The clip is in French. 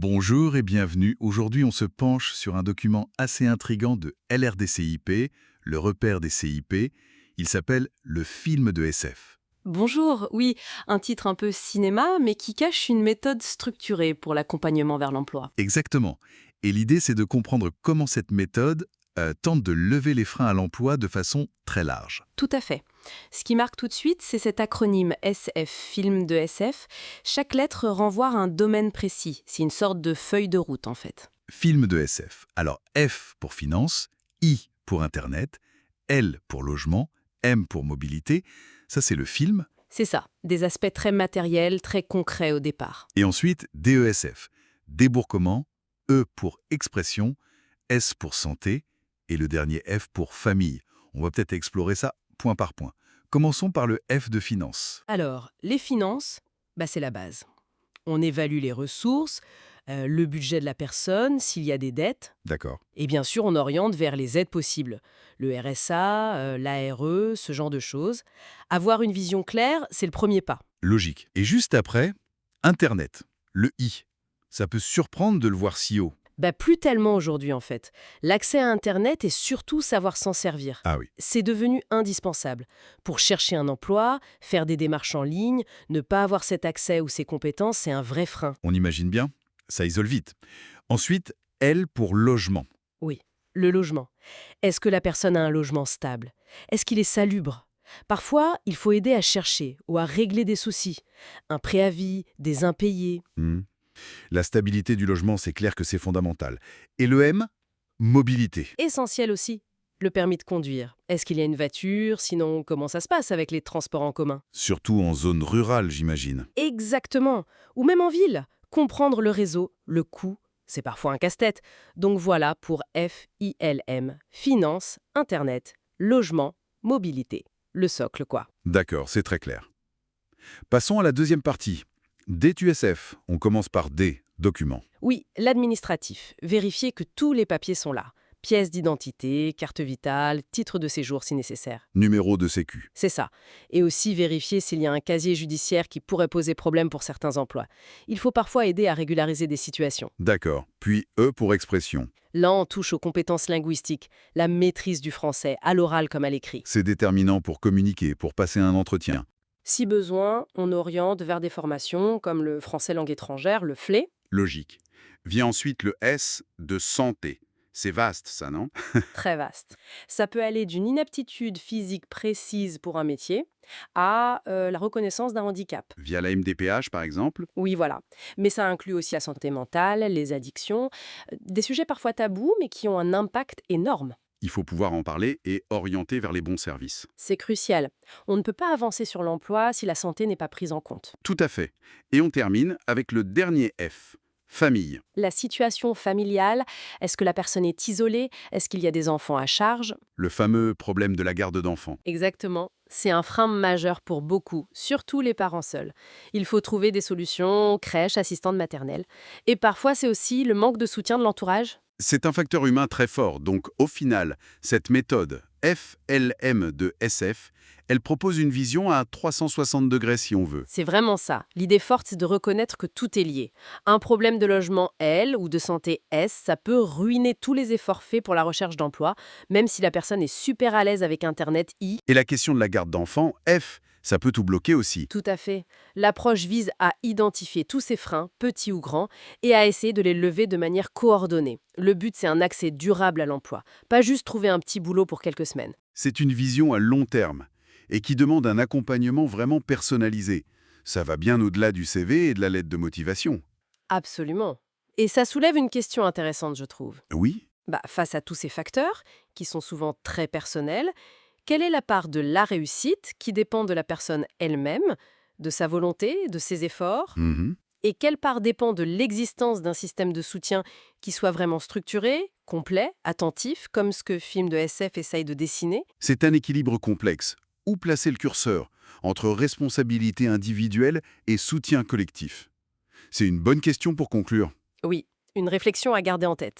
Bonjour et bienvenue. Aujourd'hui, on se penche sur un document assez intrigant de LRDCIP, le repère des CIP. Il s'appelle le film de SF. Bonjour, oui, un titre un peu cinéma, mais qui cache une méthode structurée pour l'accompagnement vers l'emploi. Exactement. Et l'idée, c'est de comprendre comment cette méthode tente de lever les freins à l'emploi de façon très large. Tout à fait. Ce qui marque tout de suite, c'est cet acronyme SF, film de SF. Chaque lettre renvoie à un domaine précis. C'est une sorte de feuille de route, en fait. Film de SF. Alors F pour finance, I pour Internet, L pour logement, M pour mobilité. Ça, c'est le film. C'est ça, des aspects très matériels, très concrets au départ. Et ensuite, DESF, débourquement, E pour expression, S pour santé, et le dernier F pour famille. On va peut-être explorer ça point par point. Commençons par le F de finance. Alors, les finances, c'est la base. On évalue les ressources, le budget de la personne, s'il y a des dettes. D'accord. Et bien sûr, on oriente vers les aides possibles. Le RSA, l'ARE, ce genre de choses. Avoir une vision claire, c'est le premier pas. Logique. Et juste après, Internet, le I. Ça peut surprendre de le voir si haut. Plus tellement aujourd'hui en fait. L'accès à Internet et surtout savoir s'en servir. Ah oui. C'est devenu indispensable. Pour chercher un emploi, faire des démarches en ligne, ne pas avoir cet accès ou ces compétences, c'est un vrai frein. On imagine bien, ça isole vite. Ensuite, L pour logement. Oui, le logement. Est-ce que la personne a un logement stable? Est-ce qu'il est salubre? Parfois, il faut aider à chercher ou à régler des soucis. Un préavis, des impayés. Hmm. La stabilité du logement, c'est clair que c'est fondamental. Et le M, mobilité. Essentiel aussi. Le permis de conduire. Est-ce qu'il y a une voiture? Sinon, comment ça se passe avec les transports en commun? Surtout en zone rurale, j'imagine. Exactement. Ou même en ville. Comprendre le réseau, le coût, c'est parfois un casse-tête. Donc voilà pour FILM. Finance, Internet, logement, mobilité. Le socle, quoi. D'accord, c'est très clair. Passons à la deuxième partie. DTUSF, on commence par D, document. Oui, l'administratif. Vérifier que tous les papiers sont là. Pièce d'identité, carte vitale, titre de séjour si nécessaire. Numéro de sécu. C'est ça. Et aussi vérifier s'il y a un casier judiciaire qui pourrait poser problème pour certains emplois. Il faut parfois aider à régulariser des situations. D'accord. Puis E pour expression. Là, on touche aux compétences linguistiques, la maîtrise du français, à l'oral comme à l'écrit. C'est déterminant pour communiquer, pour passer un entretien. Si besoin, on oriente vers des formations comme le français langue étrangère, le FLE. Logique. Vient ensuite le S de santé. C'est vaste, ça, non? Très vaste. Ça peut aller d'une inaptitude physique précise pour un métier à la reconnaissance d'un handicap. Via la MDPH, par exemple. Oui, voilà. Mais ça inclut aussi la santé mentale, les addictions, des sujets parfois tabous, mais qui ont un impact énorme. Il faut pouvoir en parler et orienter vers les bons services. C'est crucial. On ne peut pas avancer sur l'emploi si la santé n'est pas prise en compte. Tout à fait. Et on termine avec le dernier F, famille. La situation familiale, est-ce que la personne est isolée? Est-ce qu'il y a des enfants à charge? Le fameux problème de la garde d'enfants. Exactement. C'est un frein majeur pour beaucoup, surtout les parents seuls. Il faut trouver des solutions, crèche, assistante maternelle. Et parfois, c'est aussi le manque de soutien de l'entourage. C'est un facteur humain très fort, donc au final, cette méthode FLM de SF, elle propose une vision à 360 degrés si on veut. C'est vraiment ça. L'idée forte, c'est de reconnaître que tout est lié. Un problème de logement L ou de santé S, ça peut ruiner tous les efforts faits pour la recherche d'emploi, même si la personne est super à l'aise avec Internet I. Et la question de la garde d'enfants, F, ça peut tout bloquer aussi. Tout à fait. L'approche vise à identifier tous ces freins, petits ou grands, et à essayer de les lever de manière coordonnée. Le but, c'est un accès durable à l'emploi, pas juste trouver un petit boulot pour quelques semaines. C'est une vision à long terme et qui demande un accompagnement vraiment personnalisé. Ça va bien au-delà du CV et de la lettre de motivation. Absolument. Et ça soulève une question intéressante, je trouve. Oui, Face à tous ces facteurs, qui sont souvent très personnels, quelle est la part de la réussite qui dépend de la personne elle-même, de sa volonté, de ses efforts? mhm. Et quelle part dépend de l'existence d'un système de soutien qui soit vraiment structuré, complet, attentif, comme ce que film de SF essaye de dessiner? C'est un équilibre complexe. Où placer le curseur entre responsabilité individuelle et soutien collectif? C'est une bonne question pour conclure. Oui, une réflexion à garder en tête.